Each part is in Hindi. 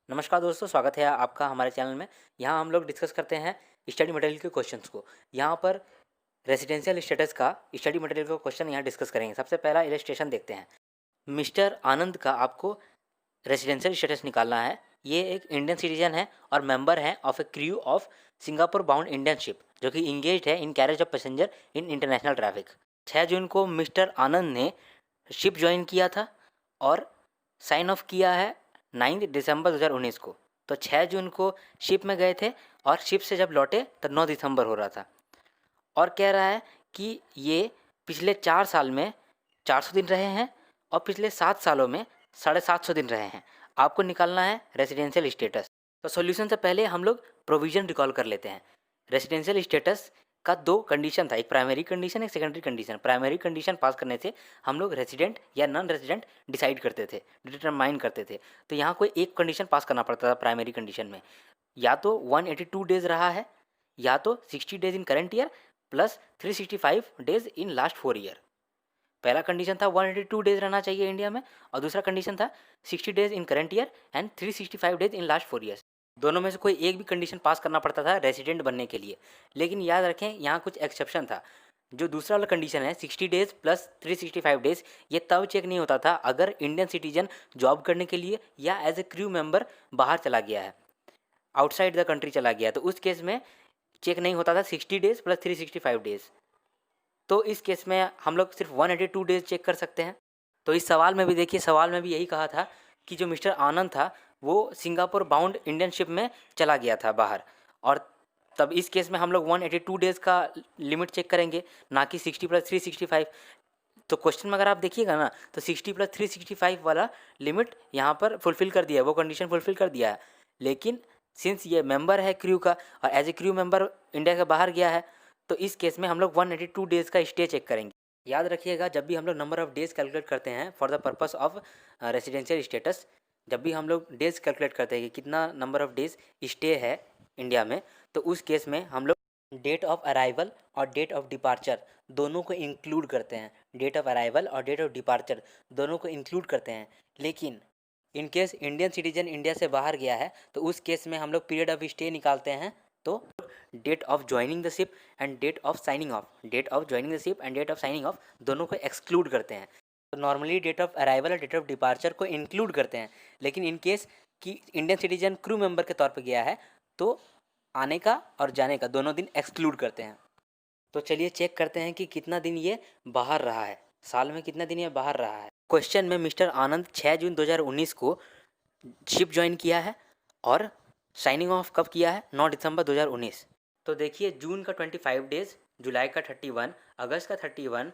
नमस्कार दोस्तों, स्वागत है आपका हमारे चैनल में। यहाँ हम लोग डिस्कस करते हैं स्टडी मटेरियल के क्वेश्चंस को। यहाँ पर रेजिडेंशियल स्टेटस का स्टडी मटेरियल का क्वेश्चन यहाँ डिस्कस करेंगे। सबसे पहला इलस्ट्रेशन देखते हैं। मिस्टर आनंद का आपको रेजिडेंशियल स्टेटस निकालना है। ये एक इंडियन सिटीजन है और मेंबर है of a crew of Singapore bound Indian ship, जो कि इंगेज है in carriage of passenger in international traffic. 6 June को मिस्टर आनंद ने शिप ज्वाइन किया था और साइन ऑफ किया है 9 दिसंबर 2019 को। तो 6 जून को शिप में गए थे और शिप से जब लौटे तो 9 दिसंबर हो रहा था। और कह रहा है कि ये पिछले 4 साल में 400 दिन रहे हैं और पिछले 7 सालों में 750 दिन रहे हैं। आपको निकालना है रेजिडेंशियल स्टेटस। तो सॉल्यूशन से पहले हम लोग प्रोविज़न रिकॉल कर लेते हैं। रेजिडेंशियल स्टेटस का 2 कंडीशन था, एक प्राइमरी कंडीशन, एक सेकेंडरी कंडीशन। प्राइमरी कंडीशन पास करने से हम लोग रेजिडेंट या नॉन रेजिडेंट डिसाइड करते थे, डिटरमाइन करते थे। तो यहाँ कोई एक कंडीशन पास करना पड़ता था प्राइमरी कंडीशन में। या तो 182 डेज रहा है, या तो 60 days in current year plus 365 days in last 4 year. पहला कंडीशन था 182 डेज रहना चाहिए इंडिया में, और दूसरा कंडीशन था 60 days in current year and 365 days in last 4 years. दोनों में से कोई एक भी कंडीशन पास करना पड़ता था रेसिडेंट बनने के लिए। लेकिन याद रखें, यहाँ कुछ एक्सेप्शन था। जो दूसरा वाला कंडीशन है 60 डेज प्लस 365 डेज, ये तब चेक नहीं होता था अगर इंडियन सिटीजन जॉब करने के लिए या एज ए क्रू मेंबर बाहर चला गया है, आउटसाइड द कंट्री चला गया, तो उस केस में चेक नहीं होता था 60 डेज प्लस 365 डेज। तो इस केस में हम लोग सिर्फ 182 डेज चेक कर सकते हैं। तो इस सवाल में भी देखिए, सवाल में भी यही कहा था कि जो मिस्टर आनंद था वो सिंगापुर बाउंड इंडियन शिप में चला गया था बाहर, और तब इस केस में हम लोग 182 डेज का लिमिट चेक करेंगे, ना कि 60 प्लस 365। तो क्वेश्चन में अगर आप देखिएगा ना, तो 60 प्लस 365 वाला लिमिट यहाँ पर फुलफिल कर दिया है, वो कंडीशन फुलफिल कर दिया है। लेकिन सिंस ये मेंबर है क्रू का और as a crew member India के बाहर गया है, तो इस केस में हम लोग 182 डेज़ का स्टे चेक करेंगे। याद रखिएगा, जब भी हम लोग नंबर ऑफ़ डेज़ कैलकुलेट करते हैं for the purpose of residential status, जब भी हम लोग डेज़ कैलकुलेट करते हैं कि कितना नंबर ऑफ़ डेज़ स्टे है इंडिया में, तो उस केस में हम लोग डेट ऑफ अराइवल और डेट ऑफ डिपार्चर दोनों को इंक्लूड करते हैं। डेट ऑफ अराइवल और डेट ऑफ डिपार्चर दोनों को इंक्लूड करते हैं। लेकिन in case Indian citizen India से बाहर गया है, तो उस केस में हम लोग पीरियड ऑफ स्टे निकालते हैं। तो date of joining the ship and date of signing off, date of joining the ship and date of signing off दोनों को एक्सक्लूड करते हैं। तो नॉर्मली डेट ऑफ अराइवल और डेट ऑफ डिपार्चर को इंक्लूड करते हैं, लेकिन इन केस कि इंडियन सिटीजन क्रू मेंबर के तौर पर गया है, तो आने का और जाने का दोनों दिन एक्सक्लूड करते हैं। तो चलिए चेक करते हैं कि कितना दिन ये बाहर रहा है, साल में कितना दिन ये बाहर रहा है। क्वेश्चन में मिस्टर आनंद 6 जून 2019 को शिप ज्वाइन किया है और साइनिंग ऑफ कब किया है, 9 दिसंबर 2019। तो देखिए, जून का 25 डेज, जुलाई का 31, अगस्त का 31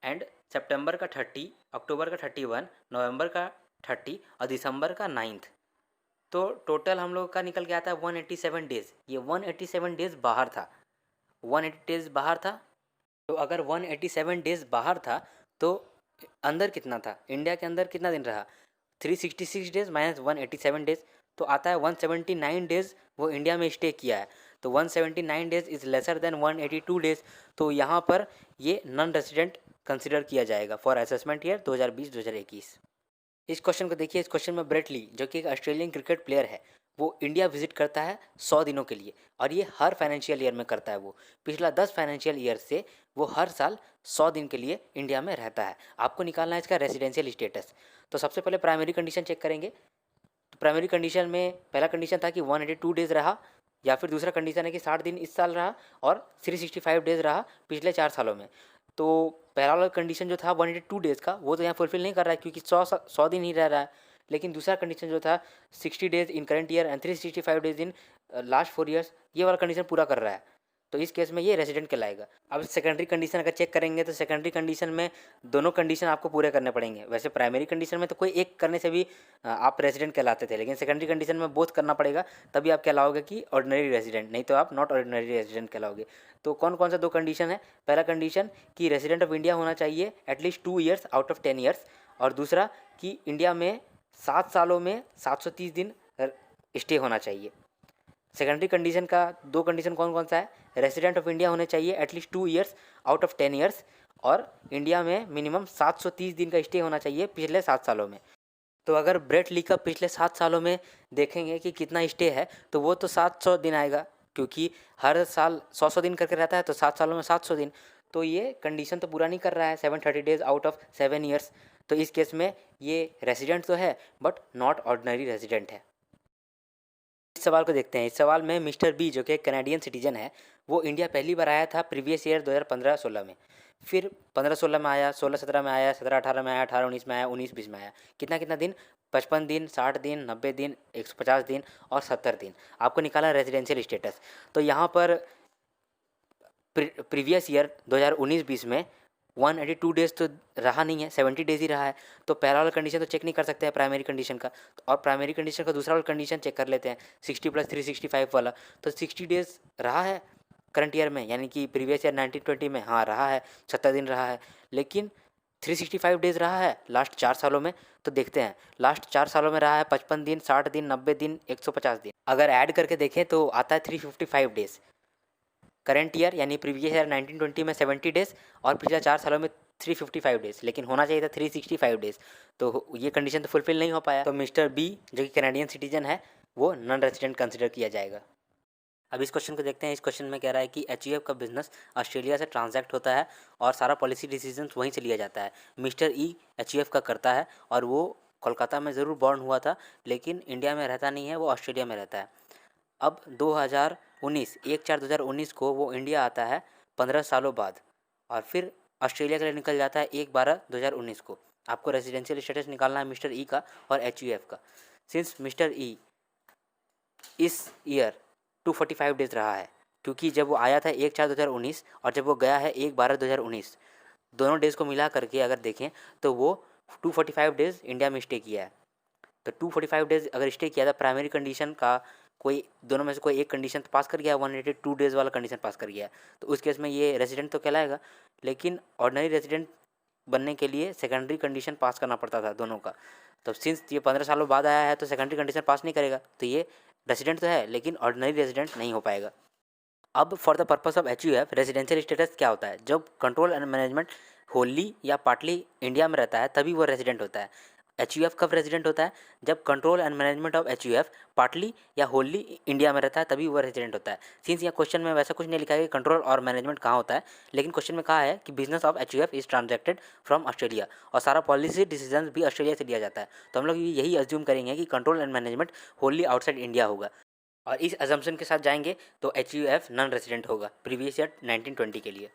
एंड सितंबर का 30, अक्टूबर का 31, नवंबर का 30 और दिसंबर का 9। तो टोटल हम लोग का निकल के आता है 187 डेज़। ये 187 डेज़ बाहर था, 180 डेज़ बाहर था। तो अगर 187 डेज़ बाहर था तो अंदर कितना था, इंडिया के अंदर कितना दिन रहा, 366 डेज़ माइनस 187 डेज़, तो आता है 179 डेज़ वो इंडिया में स्टे किया है। तो 179 days is lesser than 182 days. तो यहाँ पर ये नॉन रेसिडेंट कंसिडर किया जाएगा फॉर असेसमेंट ईयर 2020-2021। इस क्वेश्चन को देखिए। इस क्वेश्चन में ब्रेट ली, जो कि एक ऑस्ट्रेलियन क्रिकेट प्लेयर है, वो इंडिया विजिट करता है 100 दिनों के लिए, और ये हर फाइनेंशियल ईयर में करता है। वो पिछला 10 फाइनेंशियल ईयर से वो हर साल 100 दिन के लिए इंडिया में रहता है। आपको निकालना है इसका रेजिडेंशियल स्टेटस। तो सबसे पहले प्राइमरी कंडीशन चेक करेंगे। तो प्राइमरी कंडीशन में पहला कंडीशन था कि 182 डेज़ रहा, या फिर दूसरा कंडीशन है कि 60 दिन इस साल रहा और 365 डेज़ रहा पिछले 4 सालों में। तो पहला वाला कंडीशन जो था 182 डेज़ का, वो तो यहाँ फुलफिल नहीं कर रहा है क्योंकि 100 दिन ही रह रहा है। लेकिन दूसरा कंडीशन जो था 60 days in current year and 365 days in last 4 years, ये वाला कंडीशन पूरा कर रहा है। तो इस केस में ये रेजिडेंट कहलाएगा। अब सेकेंडरी कंडीशन अगर चेक करेंगे, तो सेकेंडरी कंडीशन में दोनों कंडीशन आपको पूरे करने पड़ेंगे। वैसे प्राइमरी कंडीशन में तो कोई एक करने से भी आप रेजिडेंट कहलाते थे, लेकिन सेकेंडरी कंडीशन में बोथ करना पड़ेगा, तभी आप कहलाओगे कि ऑर्डिनरी रेजिडेंट, नहीं तो आप नॉट ऑर्डिनरी रेजिडेंट कहलाओगे। तो कौन कौन सा 2 कंडीशन है? पहला कंडीशन कि रेजिडेंट ऑफ इंडिया होना चाहिए at least 2 years out of 10 years, और दूसरा कि इंडिया में 7 सालों में 730 दिन स्टे होना चाहिए। सेकेंडरी कंडीशन का 2 कंडीशन कौन कौन सा है? रेसिडेंट ऑफ इंडिया होने चाहिए at least 2 years out of 10 years, और इंडिया में मिनिमम 730 दिन का स्टे होना चाहिए पिछले 7 सालों में। तो अगर ब्रेट ली का पिछले 7 सालों में देखेंगे कि कितना स्टे है, तो वो तो 700 दिन आएगा, क्योंकि हर साल 100 दिन करके रहता है, तो 7 सालों में 700 दिन। तो ये कंडीशन तो पूरा नहीं कर रहा है 730 डेज आउट ऑफ 7 ईयर्स। तो इस केस में ये रेसिडेंट तो है बट नॉट ऑर्डिनरी रेसिडेंट है। इस सवाल को देखते हैं। इस सवाल में मिस्टर बी, जो कि एक कैनेडियन सिटीजन है, वो इंडिया पहली बार आया था प्रीवियस ईयर 2015-16 में। फिर 15-16 में आया, 16-17 में आया, 17-18 में आया, 18-19 में आया, 19-20 में आया। कितना कितना दिन? 55 दिन, 60 दिन, 90 दिन, 150 दिन और 70 दिन। आपको निकाला रेजिडेंशियल स्टेटस। तो यहाँ पर प्रीवियस ईयर 2019-20 में 182 डेज़ तो रहा नहीं है, 70 डेज़ ही रहा है। तो पहला वाला कंडीशन तो चेक नहीं कर सकते हैं प्राइमरी कंडीशन का, और प्राइमरी कंडीशन का दूसरा वाला कंडीशन चेक कर लेते हैं 60 + 365 वाला। तो 60 डेज़ रहा है करंट ईयर में, यानी कि प्रीवियस ईयर 1920 में हाँ रहा है, 70 दिन रहा है। लेकिन 365 डेज़ रहा है लास्ट 4 सालों में। तो देखते हैं लास्ट 4 सालों में रहा है 55 दिन, 60 दिन, 90 दिन, 150 दिन। अगर ऐड करके देखें तो आता है 355 डेज़। करंट ईयर यानी प्रीवियस ईयर 1920 में 70 डेज़ और पिछले 4 सालों में 355 डेज़, लेकिन होना चाहिए था 365 डेज़। तो ये कंडीशन तो फुलफिल नहीं हो पाया। तो मिस्टर बी, जो कि कैनेडियन सिटीजन है, वो नॉन रेजिडेंट कंसिडर किया जाएगा। अब इस क्वेश्चन को देखते हैं। इस क्वेश्चन में कह रहा है कि एचयूएफ का बिजनेस ऑस्ट्रेलिया से ट्रांजैक्ट होता है और सारा पॉलिसी डिसीजंस वहीं से लिया जाता है। मिस्टर ई एचयूएफ का करता है और वो कोलकाता में ज़रूर बॉर्न हुआ था, लेकिन इंडिया में रहता नहीं है, वो ऑस्ट्रेलिया में रहता है। अब 1/4/2019 को वो इंडिया आता है 15 सालों बाद, और फिर ऑस्ट्रेलिया के लिए निकल जाता है 1/12/2019 को। आपको रेजिडेंशियल स्टेटस निकालना है मिस्टर ई का और एचयूएफ का। सिंस मिस्टर ई इस ईयर 245 डेज़ रहा है, क्योंकि जब वो आया था 1/4/2019 और जब वो गया है 1/12/2019, दोनों डेज़ को मिला करके अगर देखें तो वो 245 डेज़ इंडिया में स्टे किया है। तो 245 डेज़ अगर स्टे किया था, प्राइमरी कंडीशन का कोई दोनों में से कोई एक कंडीशन तो पास कर गया है, 182 डेज़ वाला कंडीशन पास कर गया है, तो उस केस में ये रेजिडेंट तो कहलाएगा। लेकिन ऑर्डिनरी रेजिडेंट बनने के लिए सेकेंडरी कंडीशन पास करना पड़ता था दोनों का। तो सिंस ये 15 सालों बाद आया है तो सेकेंडरी कंडीशन पास नहीं करेगा, तो ये रेजिडेंट तो है लेकिन ऑर्डिनरी रेजिडेंट नहीं हो पाएगा। अब for the purpose of HUF residential status क्या होता है? जब कंट्रोल एंड मैनेजमेंट होली या पार्टली इंडिया में रहता है तभी वो रेजिडेंट होता है। एचयूएफ कब रेजिडेंट होता है? जब control and management of HUF partly या होली इंडिया में रहता है तभी वो रेजिडेंट होता है। सिंस यहाँ क्वेश्चन में वैसा कुछ नहीं लिखा है कि कंट्रोल और मैनेजमेंट कहाँ होता है, लेकिन क्वेश्चन में कहा है कि business of HUF is transacted from Australia, और सारा पॉलिसी डिसीजन भी ऑस्ट्रेलिया से लिया जाता है। तो हम लोग यही अज्यूम करेंगे कि control and management Holi outside India होगा, और इस अजम्पशन के साथ जाएंगे तो एचयूएफ नॉन रेजिडेंट होगा प्रीवियस ईयर 1920 के लिए।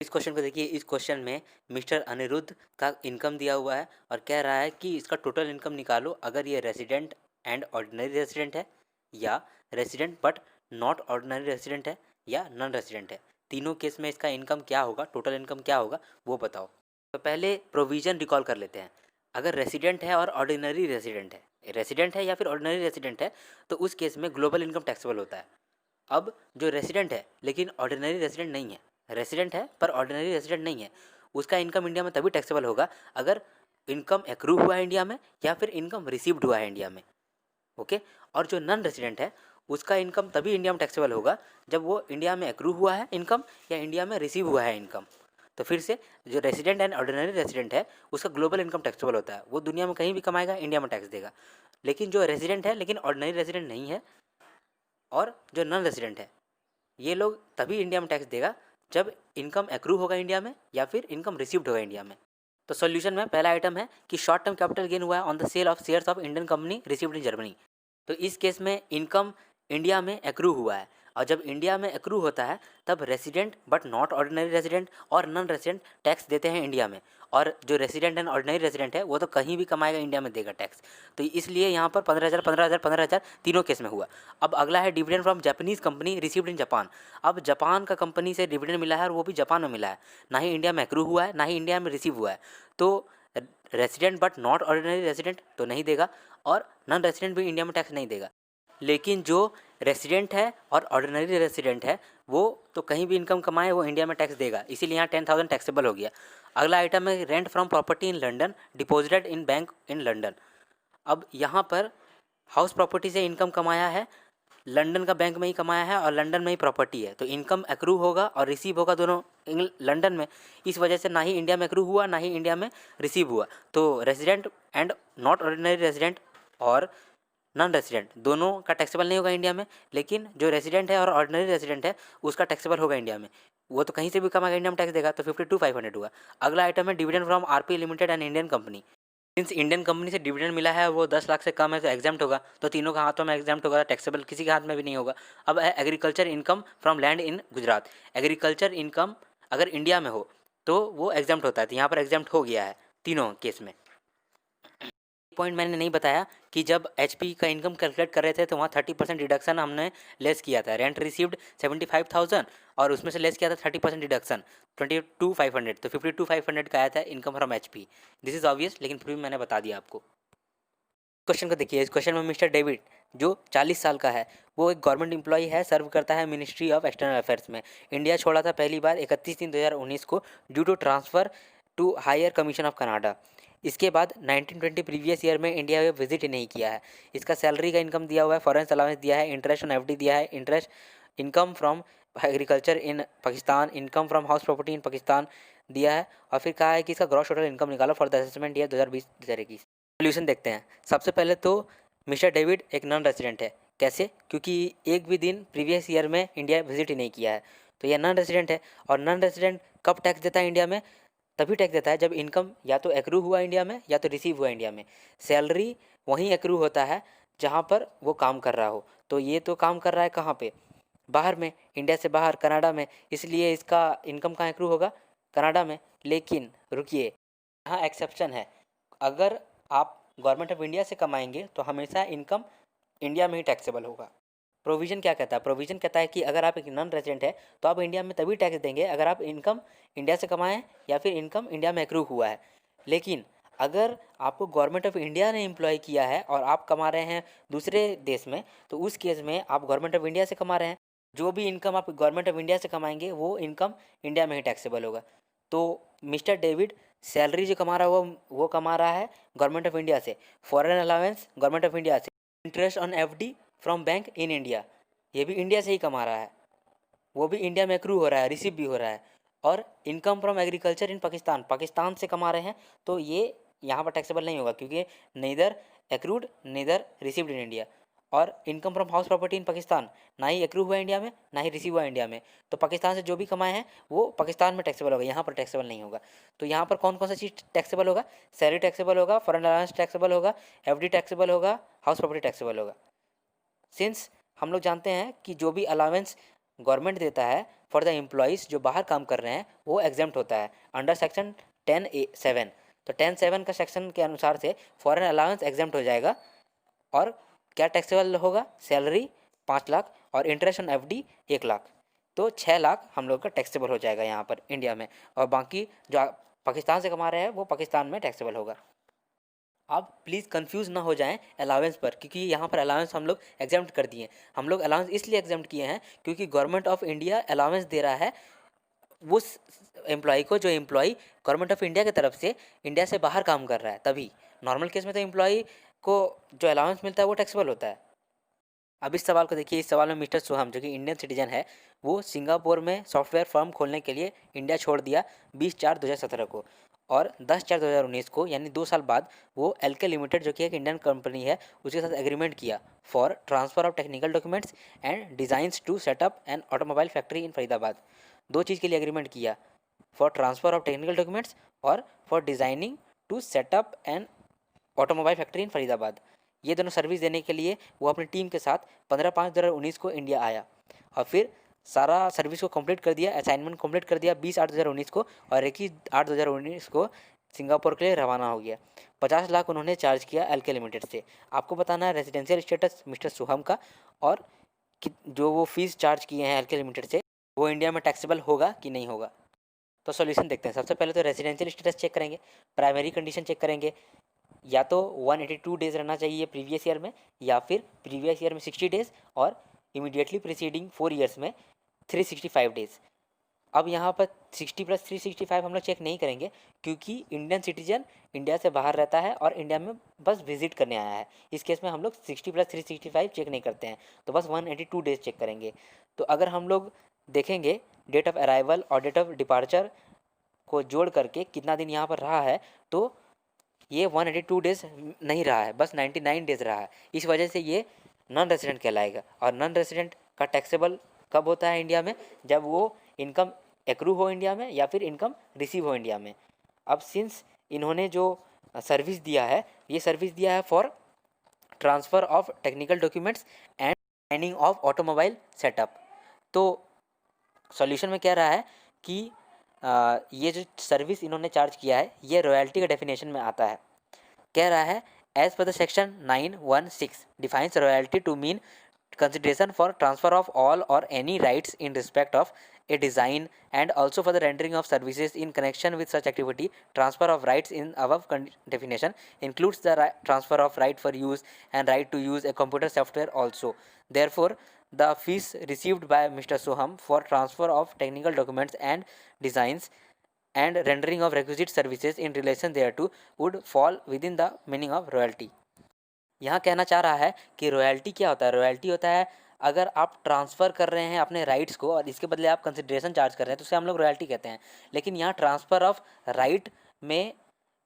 इस क्वेश्चन को देखिए। इस क्वेश्चन में मिस्टर अनिरुद्ध का इनकम दिया हुआ है और कह रहा है कि इसका टोटल इनकम निकालो अगर ये रेजिडेंट एंड ऑर्डिनरी रेजिडेंट है, या resident but not ordinary resident है, या नॉन रेजिडेंट है। तीनों केस में इसका इनकम क्या होगा, टोटल इनकम क्या होगा वो बताओ। तो पहले प्रोविज़न रिकॉल कर लेते हैं। अगर रेजिडेंट है और ऑर्डिनरी रेजिडेंट है, रेजिडेंट है या फिर ऑर्डिनरी रेजिडेंट है, तो उस केस में ग्लोबल इनकम टैक्सेबल होता है। अब जो रेजिडेंट है लेकिन ऑर्डिनरी रेजिडेंट नहीं है, रेजिडेंट है पर ऑर्डिनरी रेजिडेंट नहीं है, उसका इनकम इंडिया में तभी टैक्सेबल होगा अगर इनकम एक्रू हुआ है इंडिया में या फिर इनकम रिसीव्ड हुआ है इंडिया में। ओके। और जो नॉन रेजिडेंट है उसका इनकम तभी इंडिया में टैक्सेबल होगा जब वो इंडिया में एक्रू हुआ है इनकम या इंडिया में रिसीव हुआ है इनकम। तो फिर से जो रेजिडेंट एंड ऑर्डिनरी रेजिडेंट है उसका ग्लोबल इनकम टैक्सेबल होता है, वो दुनिया में कहीं भी कमाएगा इंडिया में टैक्स देगा। लेकिन जो रेजिडेंट है लेकिन ऑर्डिनरी रेजिडेंट नहीं है और जो नॉन रेजिडेंट है, ये लोग तभी इंडिया में टैक्स देगा जब इनकम एक्रू होगा इंडिया में या फिर इनकम रिसीव्ड होगा इंडिया में। तो सॉल्यूशन में पहला आइटम है कि शॉर्ट टर्म कैपिटल गेन हुआ है on the sale of shares of Indian company received in Germany. तो इस केस में इनकम इंडिया में एक्रू हुआ है, और जब इंडिया में एक्रू होता है तब resident but not ordinary resident और नॉन रेसिडेंट टैक्स देते हैं इंडिया में, और जो रेसिडेंट एंड ऑर्डिनरी रेसिडेंट है वो तो कहीं भी कमाएगा इंडिया में देगा टैक्स। तो इसलिए यहाँ पर 15,000 15,000 15,000 तीनों केस में हुआ। अब अगला है dividend from Japanese company received in Japan. अब जापान का कंपनी से डिविडेंड मिला है और वो भी जापान में मिला है, ना ही इंडिया में एक्रू हुआ है ना ही इंडिया में रिसीव हुआ है। तो resident but not ordinary resident तो नहीं देगा और नॉन रेसिडेंट भी इंडिया में टैक्स नहीं देगा। लेकिन जो रेसिडेंट है और ऑर्डिनरी रेसिडेंट है वो तो कहीं भी इनकम कमाए वो इंडिया में टैक्स देगा, इसीलिए यहाँ 10,000 टैक्सेबल हो गया। अगला आइटम है rent from property in London deposited in bank in London. अब यहाँ पर हाउस प्रॉपर्टी से इनकम कमाया है लंदन का बैंक में ही कमाया है और लंदन में ही प्रॉपर्टी है, तो इनकम एक्रू होगा और रिसीव होगा दोनों लंदन में। इस वजह से ना ही इंडिया में एक्रू हुआ ना ही इंडिया में रिसीव हुआ। तो resident and not ordinary resident और नॉन रेजिडेंट दोनों का टैक्सेबल नहीं होगा इंडिया में, लेकिन जो रेजिडेंट है और ऑर्डिनरी रेजिडेंट है उसका टैक्सेबल होगा इंडिया में। वो तो कहीं से भी कमाएगा, इंडिया में टैक्स देगा, तो 52,500 हुआ। अगला आइटम है dividend from RP limited and Indian company. Since Indian company से डिविडेंड मिला है वो 10 लाख से कम है तो एग्जाम्प्ट होगा, तो तीनों का हाथों में एग्जाम्प्ट होगा, टैक्सेबल किसी के हाथ में भी नहीं होगा। अब है agriculture income from land in Gujarat. Agriculture income अगर इंडिया में हो तो वो एग्जाम्प्ट होता है, तो यहाँ पर एग्जाम्प्ट हो गया है तीनों केस में। पॉइंट मैंने नहीं बताया कि जब एचपी का इनकम कैलकुलेट कर रहे थे तो वहाँ 30% डिडक्शन हमने लेस किया था। रेंट रिसीव्ड 75,000 और उसमें से लेस किया था 30% डिडक्शन 22,500, तो 52,500 का आया था income from HP. This is obvious, लेकिन फिर भी मैंने बता दिया आपको। क्वेश्चन को देखिए, इस क्वेश्चन में मिस्टर डेविड जो 40 साल का है वो एक गवर्नमेंट एम्प्लॉई है, सर्व करता है मिनिस्ट्री ऑफ एक्सटर्नल अफेयर्स में। इंडिया छोड़ा था पहली बार 31/3/2019 को due to transfer to higher commission of Canada. इसके बाद 1920 प्रीवियस ईयर में इंडिया विजिट ही नहीं किया है। इसका सैलरी का इनकम दिया हुआ है, फॉरेन अलाउंस दिया है, इंटरेस्ट ऑन एफडी दिया है, interest income from agriculture in Pakistan, income from house property in Pakistan दिया है, और फिर कहा है कि इसका ग्रॉस टोटल इनकम निकालो for the assessment year 2020-2021। Solution देखते हैं। सबसे पहले तो मिस्टर डेविड एक नॉन रेजिडेंट है। कैसे? क्योंकि एक भी दिन प्रीवियस ईयर में इंडिया विजिट ही नहीं किया है, तो यह नॉन रेजिडेंट है। और नॉन रेजिडेंट कब टैक्स देता है इंडिया में? तभी टैक्स देता है जब इनकम या तो एक्रू हुआ इंडिया में या तो रिसीव हुआ इंडिया में। सैलरी वहीं एक्रू होता है जहाँ पर वो काम कर रहा हो, तो ये तो काम कर रहा है कहाँ पे? बाहर में, इंडिया से बाहर कनाडा में, इसलिए इसका इनकम कहाँ एक्रू होगा? कनाडा में। लेकिन रुकिए, यहाँ एक्सेप्शन है। अगर आप गवर्नमेंट ऑफ इंडिया से कमाएंगे तो हमेशा इनकम इंडिया में ही टैक्सेबल होगा। प्रोविज़न क्या कहता है? प्रोविज़न कहता है कि अगर आप एक नॉन रेजिडेंट है तो आप इंडिया में तभी टैक्स देंगे अगर आप इनकम इंडिया से कमाएं या फिर इनकम इंडिया में एक्रू हुआ है। लेकिन अगर आपको गवर्नमेंट ऑफ इंडिया ने एम्प्लॉय किया है और आप कमा रहे हैं दूसरे देश में, तो उस केस में आप गवर्नमेंट ऑफ इंडिया से कमा रहे हैं। जो भी इनकम आप गवर्नमेंट ऑफ इंडिया से कमाएंगे वो इनकम इंडिया में ही टैक्सेबल होगा। तो मिस्टर डेविड सैलरी जो कमा रहा है वो कमा रहा है गवर्नमेंट ऑफ इंडिया से, foreign allowance government of India से, interest on FD from bank in India ये भी इंडिया से ही कमा रहा है, वो भी इंडिया में एक्रू हो रहा है, रिसीव भी हो रहा है। और income from agriculture in Pakistan, Pakistan से कमा रहे हैं, तो ये यहाँ पर टैक्सेबल नहीं होगा क्योंकि neither accrued neither received in India. और income from house property in Pakistan, ना ही एक्रू हुआ इंडिया में ना ही रिसीव हुआ इंडिया में, तो पाकिस्तान से जो भी कमाए हैं वो पाकिस्तान में टैक्सेबल होगा, यहाँ पर टैक्सेबल नहीं होगा। तो यहाँ पर कौन कौन सा चीज़ टैक्सेबल होगा? सैलरी टैक्सेबल होगा, फॉरेन अलाउंस टैक्सेबल होगा, एफडी टैक्सेबल होगा, हाउस प्रॉपर्टी टैक्सेबल होगा। सिंस हम लोग जानते हैं कि जो भी अलाउंस गवर्नमेंट देता है फॉर द एम्प्लॉयज़ जो बाहर काम कर रहे हैं वो एग्जाम्प्ट होता है अंडर सेक्शन 10(7). तो 10(7) का सेक्शन के अनुसार से फॉरेन अलाउंस एग्जाम्प्ट हो जाएगा। और क्या टैक्सेबल होगा? सैलरी 5 लाख और इंटरेस्ट ऑन एफडी 1 लाख, तो 6 लाख हम लोग का टैक्सेबल हो जाएगा यहाँ पर इंडिया में। और बाकी जो पाकिस्तान से कमा रहे हैं वो पाकिस्तान में टैक्सेबल होगा। आप प्लीज़ कंफ्यूज ना हो जाएं अलाउंस पर, क्योंकि यहाँ पर अलाउंस हम लोग एग्जाम्प्ट कर दिए। हम लोग अलाउंस इसलिए एग्जाम्प्ट किए हैं क्योंकि गवर्नमेंट ऑफ इंडिया अलाउंस दे रहा है उस एम्प्लॉय को जो एम्प्लॉय गवर्नमेंट ऑफ इंडिया की तरफ से इंडिया से बाहर काम कर रहा है, तभी। नॉर्मल केस में तो एम्प्लॉय को जो अलाउंस मिलता है वो टैक्सेबल होता है। अब इस सवाल को देखिए, इस सवाल में मिस्टर सोहम जो कि इंडियन सिटीजन है वो सिंगापुर में सॉफ्टवेयर फर्म खोलने के लिए इंडिया छोड़ दिया 20/4/2017 को, और 10/4/2019 को यानी 2 साल बाद वो एलके लिमिटेड जो कि एक इंडियन कंपनी है उसके साथ एग्रीमेंट किया for transfer of technical documents and designs to set up an automobile factory in Faridabad. 2 चीज़ के लिए एग्रीमेंट किया, for transfer of technical documents और for designing to set up an automobile factory in Faridabad. ये दोनों सर्विस देने के लिए वो अपनी टीम के साथ 15/5/2019 को इंडिया आया और फिर सारा सर्विस को कंप्लीट कर दिया, असाइनमेंट कंप्लीट कर दिया 20/8/2019 को, और 21/8/2019 को सिंगापुर के लिए रवाना हो गया। 50 लाख उन्होंने चार्ज किया एलके लिमिटेड से। आपको बताना है रेजिडेंशियल स्टेटस मिस्टर सोहम का, और कि जो वो फीस चार्ज किए हैं एलके लिमिटेड से वो इंडिया में टैक्सेबल होगा कि नहीं होगा। तो सॉल्यूशन देखते हैं। सबसे पहले तो रेजिडेंशियल स्टेटस चेक करेंगे, प्राइमरी कंडीशन चेक करेंगे, या तो 182 डेज़ रहना चाहिए प्रीवियस ईयर में, या फिर प्रीवियस ईयर में 60 डेज़ और इमीडिएटली प्रीसीडिंग 4 ईयर्स में 365 डेज़। अब यहाँ पर 60 + 365 हम लोग चेक नहीं करेंगे, क्योंकि इंडियन सिटीजन इंडिया से बाहर रहता है और इंडिया में बस विजिट करने आया है। इस केस में हम लोग 60 + 365 चेक नहीं करते हैं, तो बस 182 डेज चेक करेंगे। तो अगर हम लोग देखेंगे डेट ऑफ अराइवल और डेट ऑफ डिपार्चर को जोड़ करके कितना दिन यहाँ पर रहा है, तो ये 182 डेज नहीं रहा है, बस 99 डेज रहा है। इस वजह से ये नॉन रेजिडेंट कहलाएगा। और नॉन रेजिडेंट का टैक्सेबल कब होता है इंडिया में? जब वो इनकम एक्रू हो इंडिया में या फिर इनकम रिसीव हो इंडिया में। अब सिंस इन्होंने जो सर्विस दिया है, ये सर्विस दिया है for transfer of technical documents and training of automobile setup. तो सॉल्यूशन में कह रहा है कि ये जो सर्विस इन्होंने चार्ज किया है ये रॉयल्टी के डेफिनेशन में आता है। कह रहा है as per the section 916 defines royalty to mean consideration for transfer of all or any rights in respect of a design and also for the rendering of services in connection with such activity. Transfer of rights in above definition includes the transfer of right for use and right to use a computer software also. Therefore, the fees received by Mr. Soham for transfer of technical documents and designs and rendering of requisite services in relation thereto would fall within the meaning of royalty. यहाँ कहना चाह रहा है कि रॉयल्टी क्या होता है? रॉयल्टी होता है अगर आप ट्रांसफ़र कर रहे हैं अपने राइट्स को और इसके बदले आप कंसिडरेशन चार्ज कर रहे हैं, तो उसे हम लोग रॉयल्टी कहते हैं। लेकिन यहाँ ट्रांसफ़र ऑफ राइट में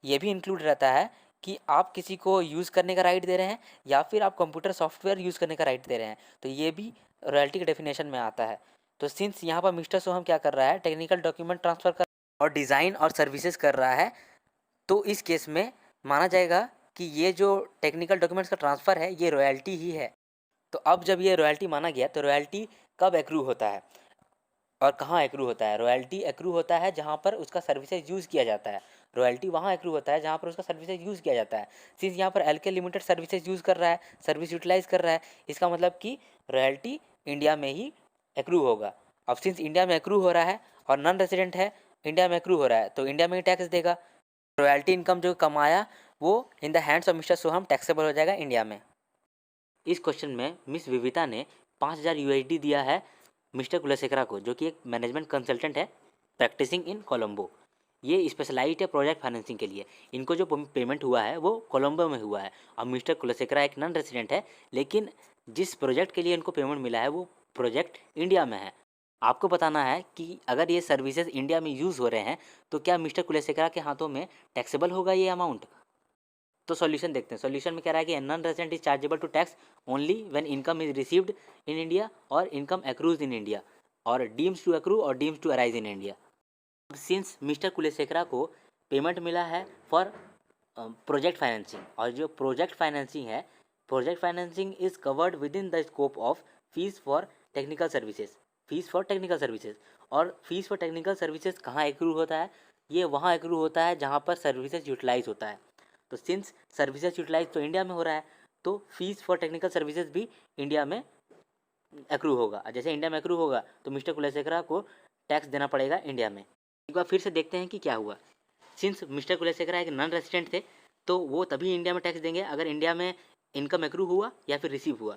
ये भी इंक्लूड रहता है कि आप किसी को यूज़ करने का राइट दे रहे हैं या फिर आप कंप्यूटर सॉफ्टवेयर यूज़ करने का राइट दे रहे हैं, तो ये भी रॉयल्टी के डेफिनेशन में आता है। तो सिंस यहाँ पर मिस्टर सोहम क्या कर रहा है, टेक्निकल डॉक्यूमेंट ट्रांसफ़र कर और डिज़ाइन और सर्विसेज कर रहा है, तो इस केस में माना जाएगा कि ये जो टेक्निकल डॉक्यूमेंट्स का ट्रांसफ़र है ये रॉयल्टी ही है। तो अब जब ये रॉयल्टी माना गया, तो रॉयल्टी कब एक्रू होता है और कहाँ एक्रू होता है? रॉयल्टी एक्रू होता है जहाँ पर उसका सर्विसेज यूज़ किया जाता है। रॉयल्टी वहाँ एक्रू होता है जहाँ पर उसका सर्विसेज यूज़ किया जाता है। सिंस यहाँ पर एलके लिमिटेड सर्विसेज यूज़ कर रहा है, सर्विस यूटिलाइज़ कर रहा है, इसका मतलब कि रॉयल्टी इंडिया में ही एक्रू होगा। अब सिंस इंडिया में एक्रू हो रहा है और नॉन रेजिडेंट है, इंडिया में एक्रू हो रहा है, तो इंडिया में ही टैक्स देगा। रॉयल्टी इनकम जो कमाया वो इन the hands of mister Soham taxable हो जाएगा इंडिया में। इस क्वेश्चन में मिस विविता ने 5000 यूएसडी दिया है मिस्टर कुलशेखरा को, जो कि एक मैनेजमेंट कंसल्टेंट है प्रैक्टिसिंग इन कोलंबो। ये स्पेशलाइज्ड है प्रोजेक्ट फाइनेंसिंग के लिए। इनको जो पेमेंट हुआ है वो कोलंबो में हुआ है और मिस्टर कुलशेखरा एक नॉन रेजिडेंट है, लेकिन जिस प्रोजेक्ट के लिए इनको पेमेंट मिला है वो प्रोजेक्ट इंडिया में है। आपको बताना है कि अगर ये सर्विसेज इंडिया में यूज़ हो रहे हैं तो क्या मिस्टर कुलशेखरा के हाथों में टैक्सेबल होगा ये अमाउंट? तो सॉल्यूशन देखते हैं। सॉल्यूशन में कह रहा है कि non resident is chargeable to tax only when income is received in India और इनकम एक्रूज इन इंडिया और डीम्स टू एक्रू और deems to arise in India. Since Mr Kulashekhara को पेमेंट मिला है फॉर प्रोजेक्ट फाइनेंसिंग, और जो प्रोजेक्ट फाइनेंसिंग है, project financing is covered within the scope of fees for technical services. Fees for technical services, और फीस फॉर टेक्निकल सर्विसेज कहाँ एक्रू होता है? ये वहाँ एक्रू होता है जहाँ पर सर्विसेज यूटिलाइज होता है। तो सिंस सर्विसेज यूटिलाइज तो इंडिया में हो रहा है, तो फीस फॉर टेक्निकल सर्विसेज भी इंडिया में एक्रू होगा। जैसे इंडिया में एक्रू होगा तो मिस्टर कुलशेखरा को टैक्स देना पड़ेगा इंडिया में। एक बार फिर से देखते हैं कि क्या हुआ। सिंस मिस्टर कुलशेखरा एक नॉन रेजिडेंट थे, तो वो तभी इंडिया में टैक्स देंगे अगर इंडिया में इनकम एक्रू हुआ या फिर रिसीव हुआ।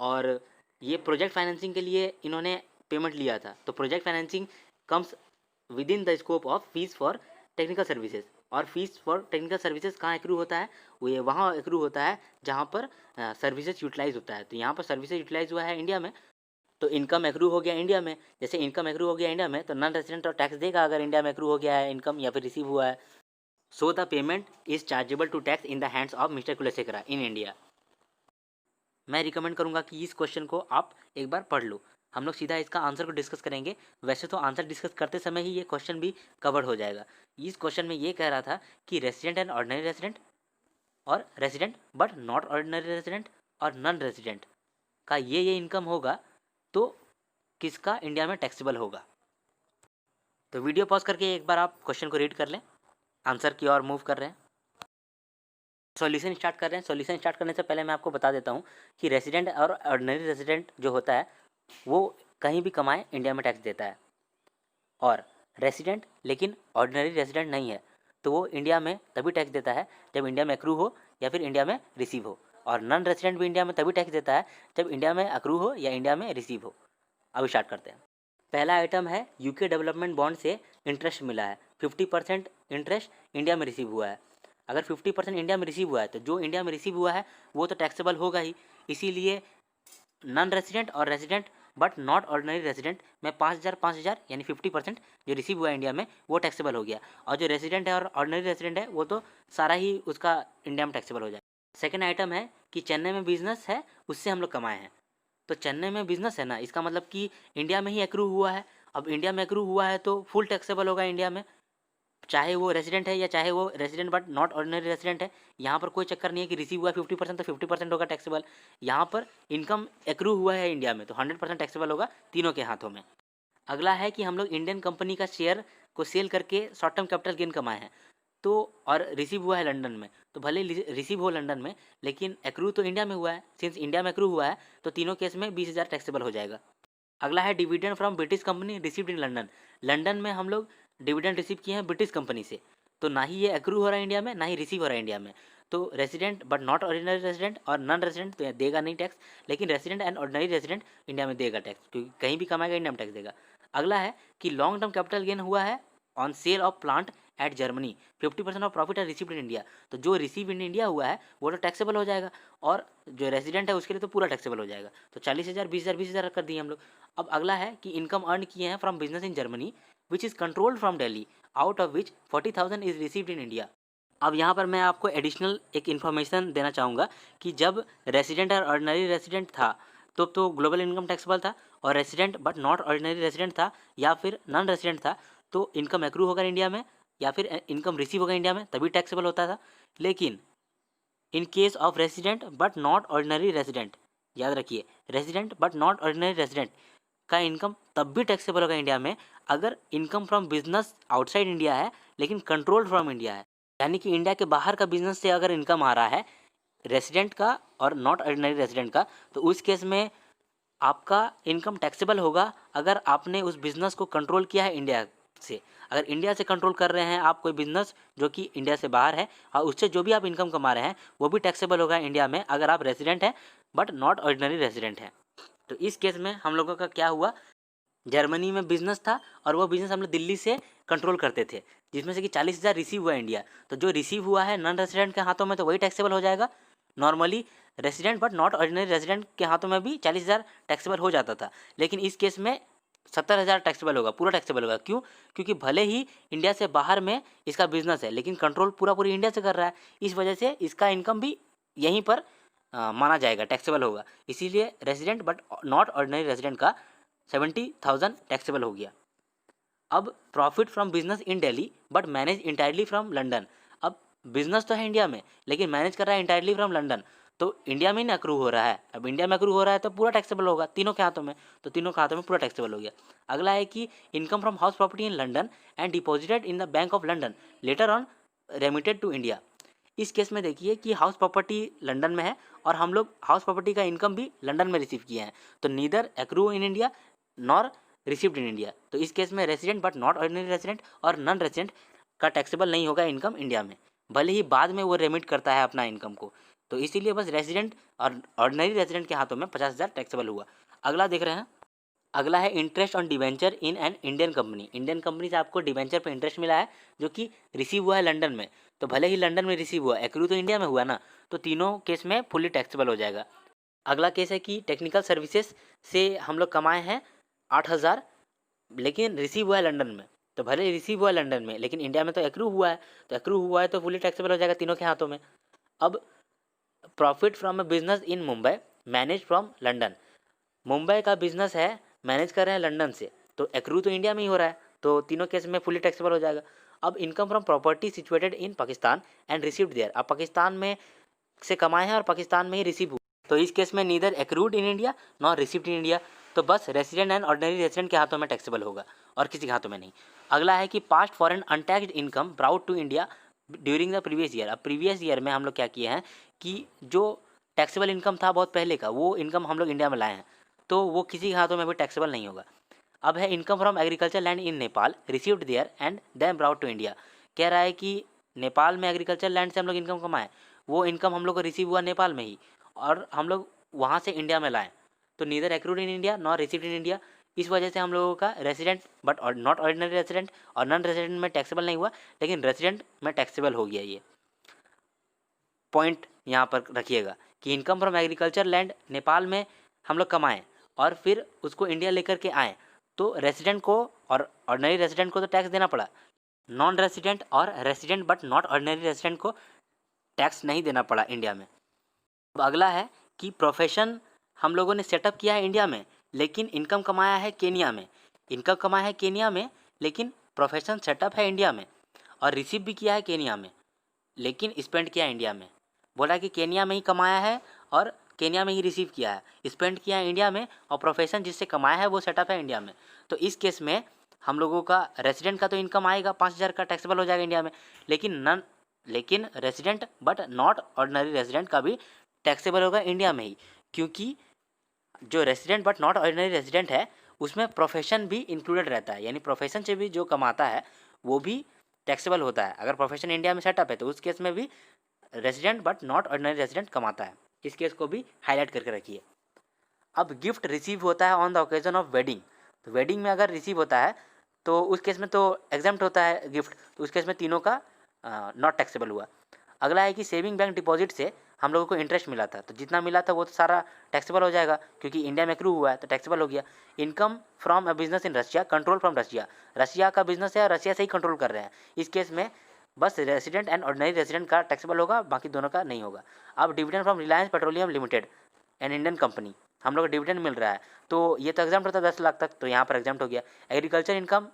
और ये प्रोजेक्ट फाइनेंसिंग के लिए इन्होंने पेमेंट लिया था, तो project financing comes with in the scope of fees for technical services. और फीस फॉर टेक्निकल सर्विसेज कहाँ एक्रू होता है? वो ये वहाँ एक्रू होता है जहाँ पर सर्विसेज यूटिलाइज होता है। तो यहाँ पर सर्विसेज यूटिलाइज हुआ है इंडिया में, तो इनकम एक्रू हो गया इंडिया में। जैसे इनकम एक्रू हो गया इंडिया में, तो नॉन रेजिडेंट और टैक्स देगा अगर इंडिया में एक्रू हो गया है इनकम या फिर रिसीव हुआ है। So the payment is chargeable to tax in the hands of Mr Kulashekhara in India. मैं रिकमेंड करूँगा कि इस क्वेश्चन को आप एक बार पढ़ लो। हम लोग सीधा इसका आंसर को डिस्कस करेंगे। वैसे तो आंसर डिस्कस करते समय ही ये क्वेश्चन भी कवर हो जाएगा। इस क्वेश्चन में ये कह रहा था कि रेसिडेंट एंड ऑर्डिनरी रेसिडेंट और resident but not ordinary resident और नॉन रेसिडेंट का ये इनकम होगा, तो किसका इंडिया में टैक्सेबल होगा। तो वीडियो पॉज करके एक बार आप क्वेश्चन को रीड कर लें। आंसर की ओर मूव कर रहे हैं, सॉल्यूशन स्टार्ट कर रहे हैं। सॉल्यूशन स्टार्ट करने से पहले मैं आपको बता देता हूँ कि रेसिडेंट और ऑर्डिनरी रेसिडेंट जो होता है वो कहीं भी कमाए इंडिया में टैक्स देता है, और रेसिडेंट लेकिन ऑर्डिनरी रेसिडेंट नहीं है तो वो इंडिया में तभी टैक्स देता है जब इंडिया में एक्रू हो या फिर इंडिया में रिसीव हो। और नॉन रेसिडेंट भी इंडिया में तभी टैक्स देता है जब इंडिया में एक्रू हो या इंडिया में रिसीव हो। अब स्टार्ट करते हैं। पहला आइटम है यूके डेवलपमेंट बॉन्ड से इंटरेस्ट मिला है, 50% इंटरेस्ट इंडिया में रिसीव हुआ है। अगर 50% इंडिया में रिसीव हुआ है तो जो इंडिया में रिसीव हुआ है वो तो टैक्सेबल होगा ही, इसीलिए नॉन रेसिडेंट और resident but not ordinary resident में 5,000 यानी 50% जो रिसीव हुआ है इंडिया में वो टैक्सेबल हो गया, और जो रेसिडेंट है और ऑर्डिनरी रेसिडेंट है वो तो सारा ही उसका इंडिया में टैक्सेबल हो जाए। सेकेंड आइटम है कि चेन्नई में बिजनेस है उससे हम लोग कमाए हैं। तो चेन्नई में बिजनेस है ना, इसका मतलब कि इंडिया में ही एक्रू हुआ है। अब इंडिया में एक्रू हुआ है तो फुल टैक्सेबल होगा इंडिया में, चाहे वो रेसिडेंट है या चाहे वो resident but not ordinary resident है। यहाँ पर कोई चक्कर नहीं है कि रिसीव हुआ 50% तो 50% होगा टैक्सेबल। यहाँ पर इनकम एक्रू हुआ है इंडिया में तो 100% टैक्सेबल होगा तीनों के हाथों में। अगला है कि हम लोग इंडियन कंपनी का शेयर को सेल करके शॉर्ट टर्म कैपिटल गेन कमाए हैं, तो और रिसीव हुआ है लंदन में, तो भले रिसीव हो लंदन में लेकिन एक्रू तो इंडिया में हुआ है। सिंस इंडिया में एक्रू हुआ है तो तीनों केस में 20,000 टैक्सेबल हो जाएगा। अगला है dividend from British company received in London. London में हम लोग डिविडेंड रिसीव किए हैं ब्रिटिश कंपनी से, तो ना ही ये एक्रू हो रहा है इंडिया में, ना ही रिसीव हो रहा है इंडिया में। तो resident but not ordinary resident और नॉन रेसिडेंट तो देगा नहीं टैक्स, लेकिन resident and ordinary resident India में देगा टैक्स, क्योंकि कहीं भी कमाएगा इंडिया में टैक्स देगा। अगला है कि लॉन्ग टर्म कैपिटल गेन हुआ है on sale of plant at Germany, 50% of profit are received in India. तो जो रिसीव इन इंडिया हुआ है वो तो टैक्सेबल हो जाएगा, और जो रेसिडेंट है उसके लिए तो पूरा टैक्सेबल हो जाएगा। तो 40,000 20,000 20,000 कर दिए हम लोग। अब अगला है कि इनकम अर्न किए हैं from business in Germany which is controlled from Delhi, out of which 40,000 is received in India. अब यहाँ पर मैं आपको एडिशनल एक इन्फॉर्मेशन देना चाहूँगा कि जब रेसिडेंट और ऑर्डिनरी रेसिडेंट था तो ग्लोबल इनकम टैक्सेबल था, और resident but not ordinary resident था या फिर नॉन रेसिडेंट था तो इनकम एक्रू होगा इंडिया में या फिर इनकम रिसीव होगा इंडिया में तभी टैक्सेबल होता था। लेकिन in case of resident but not ordinary resident, याद रखिए resident but not ordinary resident का इनकम तब भी टैक्सेबल होगा इंडिया में अगर income from business outside India है लेकिन कंट्रोल्ड फ्रॉम इंडिया है। यानी कि इंडिया के बाहर का बिजनेस से अगर इनकम आ रहा है रेसिडेंट का और नॉट ऑर्डिनरी रेसिडेंट का, तो उस केस में आपका इनकम टैक्सेबल होगा अगर आपने उस बिज़नेस को कंट्रोल किया है इंडिया से। अगर इंडिया से कंट्रोल कर रहे हैं आप कोई बिज़नेस जो कि इंडिया से बाहर है और उससे जो भी आप इनकम कमा रहे हैं वो भी टैक्सेबल होगा इंडिया में अगर आप रेसिडेंट हैं बट नॉट ऑर्डिनरी रेसिडेंट हैं। तो इस केस में हम लोगों का क्या हुआ, जर्मनी में बिजनेस था और वो बिज़नेस हम लोग दिल्ली से कंट्रोल करते थे, जिसमें से कि 40,000 रिसीव हुआ इंडिया, तो जो रिसीव हुआ है नॉन रेसिडेंट के हाथों में तो वही टैक्सेबल हो जाएगा। Normally resident but not ordinary resident के हाथों में भी 40,000 टैक्सेबल हो जाता था, लेकिन इस केस में 70,000 टैक्सेबल होगा, पूरा टैक्सेबल होगा। क्यों? क्योंकि भले ही इंडिया से बाहर में इसका बिजनेस है लेकिन कंट्रोल पूरी इंडिया से कर रहा है, इस वजह से इसका इनकम भी यहीं पर माना जाएगा, टैक्सेबल होगा। इसीलिए resident but not ordinary resident का 70,000 टैक्सेबल हो गया। अब profit from business in Delhi but manage entirely from London. अब बिजनेस तो है इंडिया में लेकिन मैनेज कर रहा है इंटायरली फ्रॉम लंदन, तो इंडिया में ही ना अक्रू हो रहा है। अब इंडिया में अक्रू हो रहा है तो पूरा टैक्सेबल होगा तीनों के हाथों में, तो तीनों के हाथों में पूरा टैक्सेबल हो गया। अगला है कि income from house property in London and deposited in the Bank of London later on remitted to India. इस केस में देखिए कि हाउस प्रॉपर्टी लंदन में है और हम लोग हाउस प्रॉपर्टी का इनकम भी लंदन में रिसीव किए हैं, तो neither accrue in India nor received in India. तो इस केस में resident but not ordinary resident और नॉन रेसिडेंट का टैक्सेबल नहीं होगा इनकम इंडिया में, भले ही बाद में वो रेमिट करता है अपना इनकम को। तो इसीलिए बस रेसिडेंट और ऑर्डिनरी रेसिडेंट के हाथों में 50,000 टैक्सेबल हुआ। अगला देख रहे हैं, अगला है interest on debenture in an Indian company. Indian company से आपको डिवेंचर पर इंटरेस्ट मिला है जो कि रिसीव हुआ है लंदन में, तो भले ही लंदन में रिसीव हुआ, एक्रू तो इंडिया में हुआ ना, तो तीनों केस में फुली टैक्सेबल हो जाएगा। अगला केस है कि टेक्निकल सर्विसेज से हम लोग कमाए हैं 8,000 लेकिन रिसीव हुआ है लंदन में, तो भले रिसीव हुआ है लंदन में लेकिन इंडिया में तो एक्रू हुआ है, तो एक्रू हुआ है तो फुली टैक्सेबल हो जाएगा तीनों के हाथों में। अब profit from a business in Mumbai manage from London, Mumbai का बिजनेस है मैनेज कर रहे हैं लंदन से, तो एक्रू तो इंडिया में ही हो रहा है, तो तीनों केस में फुली टैक्सेबल हो जाएगा। अब income from property situated in Pakistan and received there, अब पाकिस्तान में से कमाए हैं और पाकिस्तान में ही रिसीव हुआ, तो इस केस में neither accrued in India nor received in India, तो बस रेसिडेंट एंड ऑर्डिनरी रेसिडेंट के हाथों में टैक्सेबल होगा और किसी के हाथों में नहीं। अगला है कि past foreign untaxed income brought to India during the previous year. अब प्रीवियस ईयर में हम लोग क्या किए हैं कि जो टैक्सेबल इनकम था बहुत पहले का, वो इनकम हम लोग इंडिया में लाए हैं, तो वो किसी के हाथों में भी टैक्सेबल नहीं होगा। अब है income from agriculture land in Nepal received there and then brought to India. कह रहा है कि नेपाल में एग्रीकल्चर लैंड से हम लोग इनकम कमाएं, वो इनकम हम लोग को रिसीव हुआ नेपाल में ही और हम लोग वहाँ से इंडिया में लाएं, तो neither accrued in India nor received in India. इस वजह से हम लोगों का resident but not ordinary resident और नॉन रेसिडेंट में टैक्सेबल नहीं हुआ, लेकिन रेसिडेंट में टैक्सेबल हो गया। ये पॉइंट यहाँ पर रखिएगा कि income from agriculture land Nepal में हम लोग कमाएं और फिर उसको इंडिया लेकर के आएँ, तो रेसिडेंट को और ऑर्डिनरी रेसिडेंट को तो टैक्स देना पड़ा, नॉन रेसिडेंट और resident but not ordinary resident को टैक्स नहीं देना पड़ा इंडिया में। अब अगला है कि प्रोफेशन हम लोगों ने सेटअप किया है इंडिया में, लेकिन इनकम कमाया है केनिया में। इनकम कमाया है केनिया में, लेकिन प्रोफेशन सेटअप है इंडिया में, और रिसीव भी किया है केनिया में, लेकिन स्पेंड किया है इंडिया में। बोला कि केनिया में ही कमाया है और केनिया में ही रिसीव किया है, स्पेंड किया है इंडिया में, और प्रोफेशन जिससे कमाया है वो सेटअप है इंडिया में। तो इस केस में हम लोगों का रेसिडेंट का तो इनकम आएगा 5,000 का, टैक्सेबल हो जाएगा इंडिया में, लेकिन resident but not ordinary resident का भी टैक्सेबल होगा इंडिया में ही, क्योंकि जो resident but not ordinary resident है उसमें प्रोफेशन भी इंक्लूडेड रहता है, यानी प्रोफेशन से भी जो कमाता है वो भी टैक्सेबल होता है। अगर प्रोफेशन इंडिया में सेटअप है तो उस केस में भी resident but not ordinary resident कमाता है। इस केस को भी हाईलाइट करके रखिए। अब गिफ्ट रिसीव होता है on the occasion of wedding, तो वेडिंग में अगर रिसीव होता है तो उस केस में तो एग्जाम्प्ट होता है गिफ्ट, तो उस केस में तीनों का नॉट टैक्सेबल हुआ। अगला है कि सेविंग बैंक डिपॉजिट से हम लोगों को इंटरेस्ट मिला था, तो जितना मिला था वो तो सारा टैक्सेबल हो जाएगा, क्योंकि इंडिया में एक्रू हुआ है तो टैक्सेबल हो गया। Income from a business in Russia, control from Russia, Russia का बिजनेस है और रशिया से ही कंट्रोल कर रहे हैं, इस केस में बस रेसिडेंट एंड ऑर्डिनरी रेसिडेंट का टैक्सेबल होगा, बाकी दोनों का नहीं होगा। अब dividend from Reliance petroleum limited an Indian company, हम लोग को डिविडेंड मिल रहा है, तो ये तो एग्जाम्प्ट होता है 10 लाख तक, तो यहाँ पर एग्जाम्प्ट हो गया। एग्रीकल्चर इनकम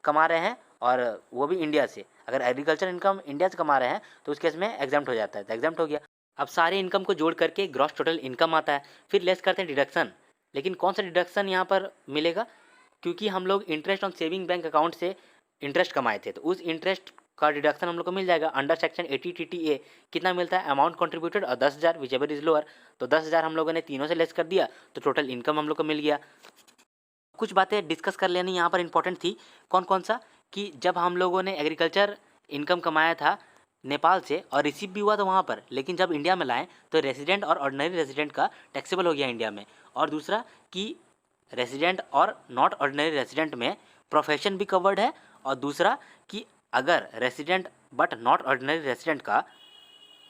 कमा रहे हैं और वो भी इंडिया से, अगर एग्रीकल्चर इनकम इंडिया से कमा रहे हैं तो उस केस में एग्जाम्प्ट हो जाता है, तो एग्जाम्प्ट हो गया। अब सारे इनकम को जोड़ करके ग्रॉस टोटल इनकम आता है, फिर लेस करते हैं डिडक्शन। लेकिन कौन सा डिडक्शन यहाँ पर मिलेगा, क्योंकि हम लोग interest on saving bank account से इंटरेस्ट कमाए थे, तो उस इंटरेस्ट का डिडक्शन हम लोग को मिल जाएगा अंडर सेक्शन 80 TTA। कितना मिलता है, अमाउंट कंट्रीब्यूटेड और 10,000 विच एवर इज लोअर, तो 10,000 हम लोगों ने तीनों से लेस कर दिया, तो टोटल इनकम हम लोग को मिल गया। कुछ बातें डिस्कस कर लेनी यहाँ पर इंपॉर्टेंट थी। कौन कौन सा, कि जब हम लोगों ने एग्रीकल्चर इनकम कमाया था नेपाल से और रिसीव भी हुआ था वहाँ पर, लेकिन जब इंडिया में लाएँ तो रेसिडेंट और ऑर्डिनरी रेसिडेंट का टैक्सेबल हो गया इंडिया में। और दूसरा कि रेसिडेंट और नॉट ऑर्डिनरी रेसिडेंट में प्रोफेशन भी कवर्ड है, और दूसरा कि अगर resident but not ordinary resident का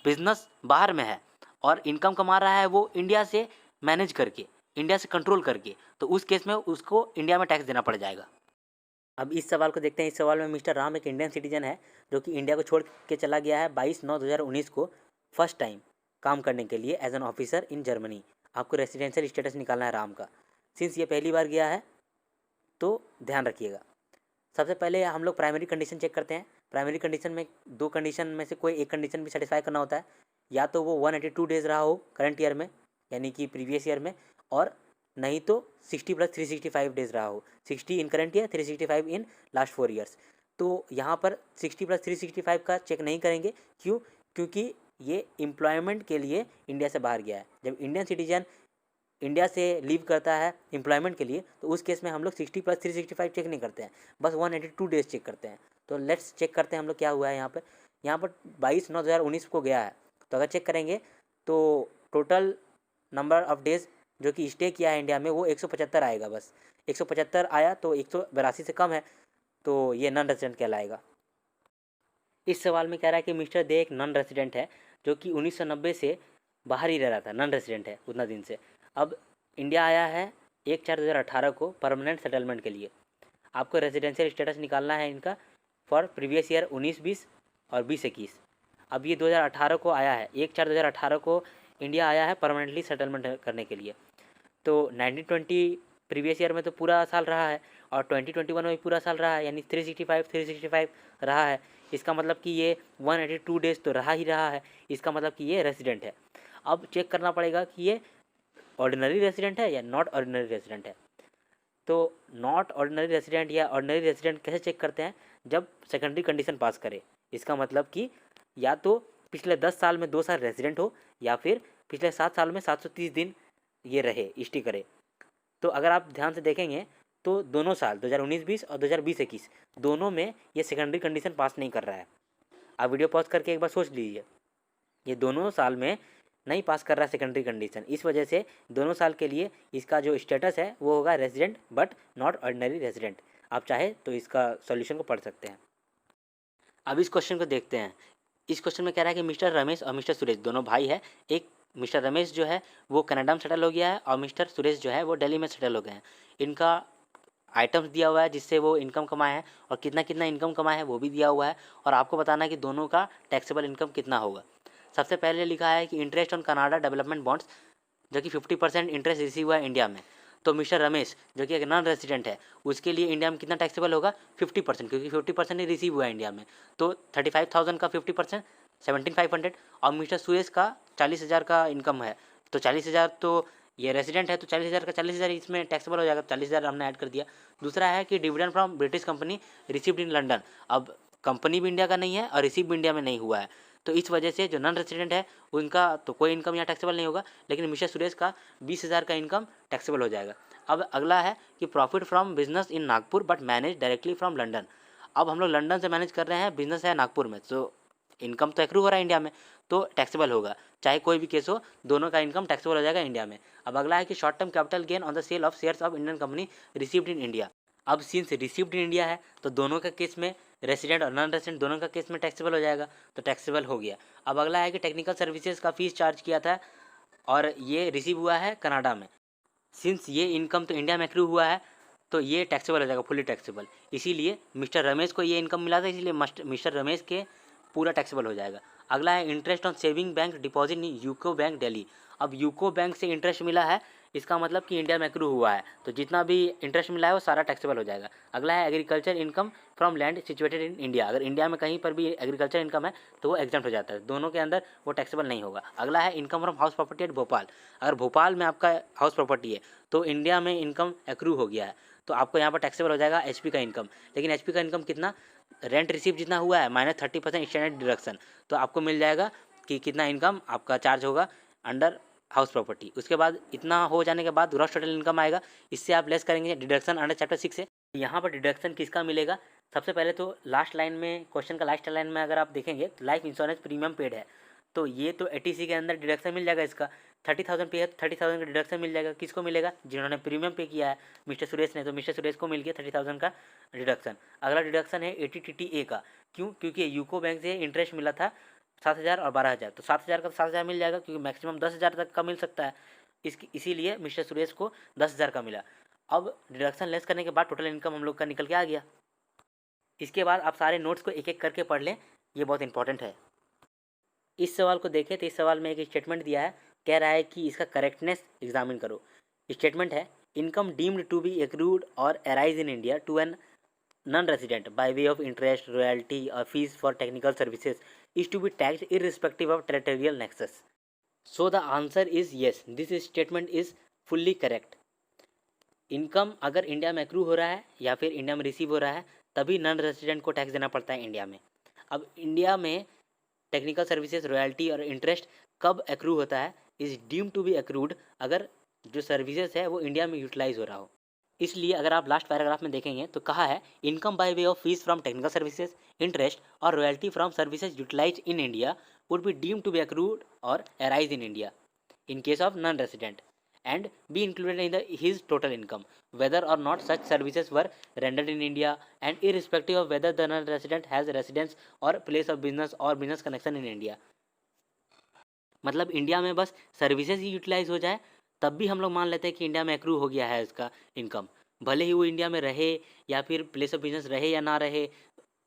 बिजनेस बाहर में है और इनकम कमा रहा है वो इंडिया से मैनेज करके, इंडिया से कंट्रोल करके, तो उस केस में उसको इंडिया में टैक्स देना पड़ जाएगा। अब इस सवाल को देखते हैं। इस सवाल में मिस्टर राम एक इंडियन सिटीजन है जो कि इंडिया को छोड़ के चला गया है 22/9/2019 को फर्स्ट टाइम काम करने के लिए as an officer in Germany. आपको रेसिडेंशियल स्टेटस निकालना है राम का। सिंस ये पहली बार गया है तो ध्यान रखिएगा। सबसे पहले हम लोग प्राइमरी कंडीशन चेक करते हैं। प्राइमरी कंडीशन में दो कंडीशन में से कोई एक कंडीशन भी सेटिस्फाई करना होता है, या तो वो 182 डेज रहा हो करंट ईयर में, यानी कि प्रीवियस ईयर में, और नहीं तो 60 + 365 डेज रहा हो, 60 in current year, 365 in last 4 years. तो यहाँ पर 60 + 365 का चेक नहीं करेंगे। क्यों? क्योंकि ये एम्प्लॉयमेंट के लिए इंडिया से बाहर गया है। जब इंडियन सिटीजन इंडिया से लीव करता है एम्प्लॉयमेंट के लिए, तो उस केस में हम लोग 60 + 365 चेक नहीं करते हैं, बस 182 डेज चेक करते हैं। तो लेट्स चेक करते हैं हम लोग क्या हुआ है यहाँ पर। 22/9/2019 को गया है, तो अगर चेक करेंगे तो टोटल नंबर ऑफ डेज जो कि स्टे किया है इंडिया में वो 175 आएगा। बस 175 आया, तो 182 से कम है, तो ये नॉन रेजिडेंट कहलाएगा। इस सवाल में कह रहा है कि मिस्टर दे एक नॉन रेजिडेंट है जो कि 1990 से बाहर ही रह रहा था, नॉन रेजिडेंट है उतना दिन से। अब इंडिया आया है 1/4/2018 को परमानेंट सेटलमेंट के लिए। आपको रेजिडेंशियल स्टेटस निकालना है इनका फॉर प्रीवियस ईयर 19-20 और 20-21। अब ये 2018 को आया है, 1/4/2018 को इंडिया आया है परमानेंटली सेटलमेंट करने के लिए। तो 1920 प्रीवियस ईयर में तो पूरा साल रहा है, और 2021 में भी पूरा साल रहा है, यानी 365 रहा है। इसका मतलब कि ये 182 डेज तो रहा ही रहा है, इसका मतलब कि ये रेसिडेंट है। अब चेक करना पड़ेगा कि ये ऑर्डिनरी रेसिडेंट है या नॉट ऑर्डिनरी रेसिडेंट है। तो नॉट ऑर्डिनरी रेसिडेंट या ऑर्डिनरी रेसिडेंट कैसे चेक करते हैं, जब सेकेंडरी कंडीशन पास करे। इसका मतलब कि या तो पिछले 10 साल में 2 साल रेसिडेंट हो, या फिर पिछले 7 साल में 730 दिन ये रहे, स्टे करे। तो अगर आप ध्यान से देखेंगे तो दोनों साल 2019-20 और 2020-21 दोनों में ये सेकेंडरी कंडीशन पास नहीं कर रहा है। आप वीडियो पॉज करके एक बार सोच लीजिए, ये दोनों साल में नहीं पास कर रहा सेकेंडरी कंडीशन, इस वजह से दोनों साल के लिए इसका जो स्टेटस है वो होगा resident but not ordinary resident. आप चाहे तो इसका सॉल्यूशन को पढ़ सकते हैं। अब इस क्वेश्चन को देखते हैं। इस क्वेश्चन में कह रहा है कि मिस्टर रमेश और मिस्टर सुरेश दोनों भाई है। एक मिस्टर रमेश जो है वो कनाडा में सेटल हो गया है और मिस्टर सुरेश जो है वो दिल्ली में सेटल हो गए हैं। इनका आइटम्स दिया हुआ है जिससे वो इनकम कमाए हैं और कितना कितना इनकम कमाए हैं वो भी दिया हुआ है, और आपको बताना है कि दोनों का टैक्सेबल इनकम कितना होगा। सबसे पहले लिखा है कि interest on Canada development bonds, जो कि 50% इंटरेस्ट रिसीव हुआ है इंडिया में। तो मिस्टर रमेश जो कि एक नॉन रेजिडेंट है उसके लिए इंडिया में कितना टैक्सेबल होगा, 50%, क्योंकि 50% ही रिसीव हुआ है इंडिया में। तो 35,000 का 50% 17,500। और मिस्टर सुरेश का 40,000 का इनकम है, तो 40,000 तो ये रेजिडेंट है तो 40,000 का 40,000 इसमें टैक्सेबल हो जाएगा, 40,000 हमने ऐड कर दिया। दूसरा है कि dividend from British company received in London. अब कंपनी भी इंडिया का नहीं है और रिसीव भी इंडिया में नहीं हुआ है, तो इस वजह से जो नॉन रेजिडेंट है उनका तो कोई इनकम यहाँ टैक्सेबल नहीं होगा, लेकिन मिस्टर सुरेश का 20,000 का इनकम टैक्सेबल हो जाएगा। अब अगला है कि profit from business in Nagpur but manage directly from London. अब हम लोग लंदन से मैनेज कर रहे हैं, बिजनेस है नागपुर में, तो इनकम तो एक्रू हो रहा है इंडिया में, तो टैक्सेबल होगा, चाहे कोई भी केस हो, दोनों का इनकम टैक्सेबल हो जाएगा इंडिया में। अब अगला है कि short term capital gain on the sale of shares of Indian company received in India. अब सिंस रिसीव्ड इन इंडिया है तो दोनों का केस में, रेसिडेंट और नॉन रेसिडेंट दोनों का केस में टैक्सेबल हो जाएगा, तो टैक्सेबल हो गया। अब अगला है कि टेक्निकल सर्विसेज का फीस चार्ज किया था और ये रिसीव हुआ है कनाडा में। सिंस ये इनकम तो इंडिया में एक्रू हुआ है तो ये टैक्सेबल हो जाएगा, फुली टैक्सेबल। इसीलिए मिस्टर रमेश को ये इनकम मिला था, इसीलिए मिस्टर रमेश के पूरा टैक्सेबल हो जाएगा। अगला है interest on saving bank deposit in UCO bank Delhi. अब यूको बैंक से इंटरेस्ट मिला है, इसका मतलब कि इंडिया में एक्रू हुआ है, तो जितना भी इंटरेस्ट मिला है वो सारा टैक्सेबल हो जाएगा। अगला है agriculture income from land situated in India. अगर इंडिया में कहीं पर भी एग्रीकल्चर इनकम है तो वो एग्जाम्प्ट हो जाता है, दोनों के अंदर वो टैक्सेबल नहीं होगा। अगला है income from house property eight Bhopal. अगर भोपाल में आपका हाउस प्रॉपर्टी है तो इंडिया में इनकम एक्रू हो गया है, तो आपको यहाँ पर टैक्सेबल हो जाएगा एचपी का इनकम। लेकिन एचपी का इनकम कितना, रेंट रिसीव जितना हुआ है माइनस 30% स्टैंडर्ड डिडक्शन, तो आपको मिल जाएगा कि कितना इनकम आपका चार्ज होगा अंडर हाउस प्रॉपर्टी। उसके बाद इतना हो जाने के बाद ग्रॉस टोटल इनकम आएगा, इससे आप लेस करेंगे डिडक्शन अंडर चैप्टर 6 से। यहाँ पर डिडक्शन किसका मिलेगा, सबसे पहले तो लास्ट लाइन में, क्वेश्चन का लास्ट लाइन में अगर आप देखेंगे तो लाइफ इंश्योरेंस प्रीमियम पेड है, तो ये तो एटीसी के अंदर डिडक्शन मिल जाएगा इसका। 30,000 पे है तो 30,000 का डिडक्शन मिल जाएगा, किसको मिलेगा, जिन्होंने प्रीमियम पे किया है मिस्टर सुरेश ने, तो मिस्टर सुरेश को मिल गया 30,000 का डिडक्शन। अगला डिडक्शन है ATTTA का, क्यों, क्योंकि यूको बैंक से इंटरेस्ट मिला था 7,000 और 12,000, तो 7,000 का 7,000 मिल जाएगा, क्योंकि मैक्सिमम 10,000 तक का मिल सकता है, इसीलिए मिस्टर सुरेश को 10,000 का मिला। अब डिडक्शन लेस करने के बाद टोटल इनकम हम लोग का निकल के आ गया। इसके बाद आप सारे नोट्स को एक एक करके पढ़ लें, ये बहुत इंपॉर्टेंट है। इस सवाल को देखें तो इस सवाल में एक स्टेटमेंट दिया है, कह रहा है कि इसका करेक्टनेस एग्जामिन करो। स्टेटमेंट है, income deemed to be accrued और arise in India to an non resident by way of interest, royalty और fees for technical services is to be taxed irrespective of territorial nexus. So the answer is yes, this statement is fully correct. Income अगर इंडिया में एक्रू हो रहा है या फिर इंडिया में रिसीव हो रहा है तभी नॉन रेजिडेंट को टैक्स देना पड़ता है इंडिया में। अब इंडिया में टेक्निकल सर्विसेज, रॉयल्टी और इंटरेस्ट कब एक्रू होता है, is deem to be accrued अगर जो सर्विसेज है वो इंडिया में यूटिलाइज हो रहा हो। इसलिए अगर आप लास्ट पैराग्राफ में देखेंगे तो कहा है income by way of fees from technical services, interest और royalty from services utilize in India would be deem to be accrued और arise in India in case of non-resident and be included in his total income whether or not such services were rendered in India and irrespective of whether the non-resident has residence or place of business or business connection in India। मतलब इंडिया में बस सर्विसेज ही यूटिलाइज हो जाए तब भी हम लोग मान लेते हैं कि इंडिया में एक्रू हो गया है इसका इनकम, भले ही वो इंडिया में रहे या फिर प्लेस ऑफ बिजनेस रहे या ना रहे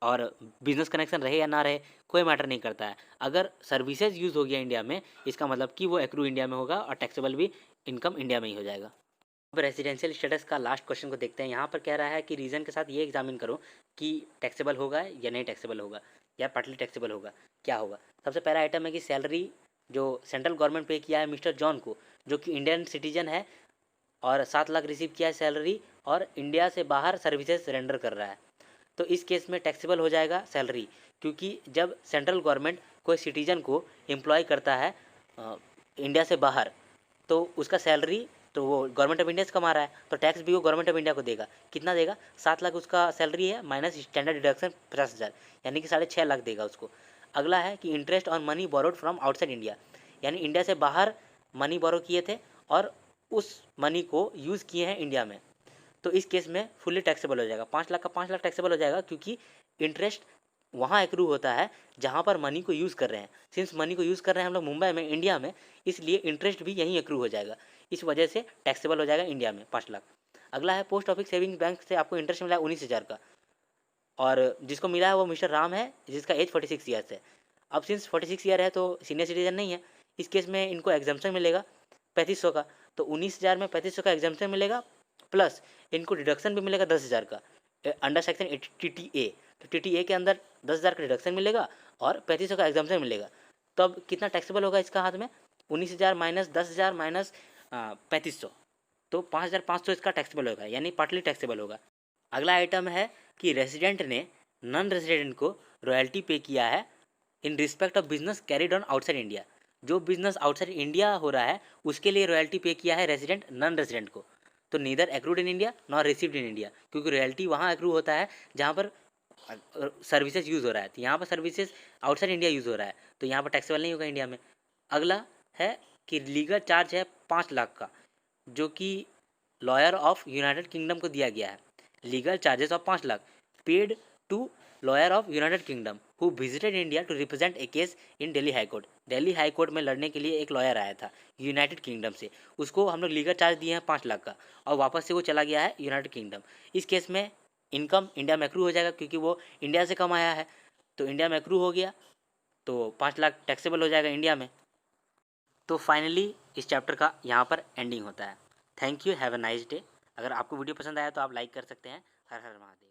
और बिजनेस कनेक्शन रहे या ना रहे, कोई मैटर नहीं करता है। अगर सर्विसेज यूज़ हो गया इंडिया में इसका मतलब कि वो एक्रू इंडिया में होगा और टैक्सेबल भी इनकम इंडिया में ही हो जाएगा। अब रेजिडेंशियल स्टेटस का लास्ट क्वेश्चन को देखते हैं। यहाँ पर कह रहा है कि रीज़न के साथ ये एग्जामिन करो कि टैक्सेबल होगा या नहीं टैक्सेबल होगा या पार्टली टैक्सेबल होगा, क्या होगा। सबसे पहला आइटम है कि सैलरी जो सेंट्रल गवर्नमेंट पे किया है मिस्टर जॉन को, जो कि इंडियन सिटीजन है और 7 लाख रिसीव किया है सैलरी और इंडिया से बाहर सर्विसेज रेंडर कर रहा है, तो इस केस में टैक्सेबल हो जाएगा सैलरी, क्योंकि जब सेंट्रल गवर्नमेंट कोई सिटीजन को एम्प्लॉय करता है इंडिया से बाहर तो उसका सैलरी तो वो गवर्नमेंट ऑफ इंडिया से कमा रहा है, तो टैक्स भी वो गवर्नमेंट ऑफ इंडिया को देगा। कितना देगा, 7 लाख उसका सैलरी है माइनस स्टैंडर्ड डिडक्शन 50,000, यानी कि 6.5 लाख देगा उसको। अगला है कि interest on money borrowed from outside India, यानी इंडिया से बाहर मनी बोरो किए थे और उस मनी को यूज़ किए हैं इंडिया में, तो इस केस में फुल्ली टैक्सेबल हो जाएगा। 5 लाख का 5 लाख टैक्सेबल हो जाएगा, क्योंकि इंटरेस्ट वहाँ एक्रू होता है जहाँ पर मनी को यूज़ कर रहे हैं। सिंस मनी को यूज़ कर रहे हैं हम लोग मुंबई में, इंडिया में, इसलिए इंटरेस्ट भी यहीं एक्रू हो जाएगा। इस वजह से टैक्सेबल हो जाएगा इंडिया में 5 लाख। अगला है पोस्ट ऑफिस सेविंग बैंक से आपको इंटरेस्ट मिला है 19,000 का, और जिसको मिला है वो मिस्टर राम है, जिसका एज 46 ईयर्स है। अब सिंस 46 ईयर है तो सीनियर सिटीजन नहीं है, इस केस में इनको एग्जाम्पशन मिलेगा 3500 का। तो 19,000 में 3500 का एग्जाम्पशन मिलेगा, प्लस इनको डिडक्शन भी मिलेगा 10,000 का अंडर सेक्शन 80 TTA। तो TTA के अंदर 10,000 का डिडक्शन मिलेगा और 3500 का एग्जाम्पशन मिलेगा। तो अब कितना टैक्सेबल होगा इसका हाथ में? 19,000 माइनस 10,000 माइनस 3500, तो 5,500 इसका टैक्सेबल होगा, यानी पार्टली टैक्सेबल होगा। अगला आइटम है कि रेसिडेंट ने नॉन रेसिडेंट को रॉयल्टी पे किया है in respect of business carried on outside India. जो बिजनेस आउटसाइड इंडिया हो रहा है उसके लिए रॉयल्टी पे किया है रेसिडेंट नॉन रेसिडेंट को। तो neither accrued in India nor received in India, क्योंकि रॉयल्टी वहाँ एक्रू होता है जहाँ पर सर्विसेज यूज़ हो रहा है, तो यहाँ पर सर्विसेज आउटसाइड इंडिया यूज़ हो रहा है, तो यहाँ पर टैक्सेबल नहीं होगा इंडिया में। अगला है कि लीगल चार्ज है 5 लाख का, जो कि लॉयर ऑफ यूनाइटेड किंगडम को दिया गया है। Legal charges of 5 lakh paid to lawyer of United Kingdom who visited India to represent a case in Delhi High Court. Delhi High Court में लड़ने के लिए एक लॉयर आया था यूनाइटेड किंगडम से, उसको हम लोग लीगल चार्ज दिए हैं 5 लाख का, और वापस से वो चला गया है यूनाइटेड किंगडम। इस केस में इनकम इंडिया में एक्रू हो जाएगा, क्योंकि वो इंडिया से कमाया है, तो इंडिया में एक्रू हो गया, तो 5 लाख टैक्सेबल हो जाएगा इंडिया में। तो फाइनली इस चैप्टर का यहाँ पर एंडिंग होता है। Thank you, have a nice day. अगर आपको वीडियो पसंद आया तो आप लाइक कर सकते हैं। हर हर महादेव।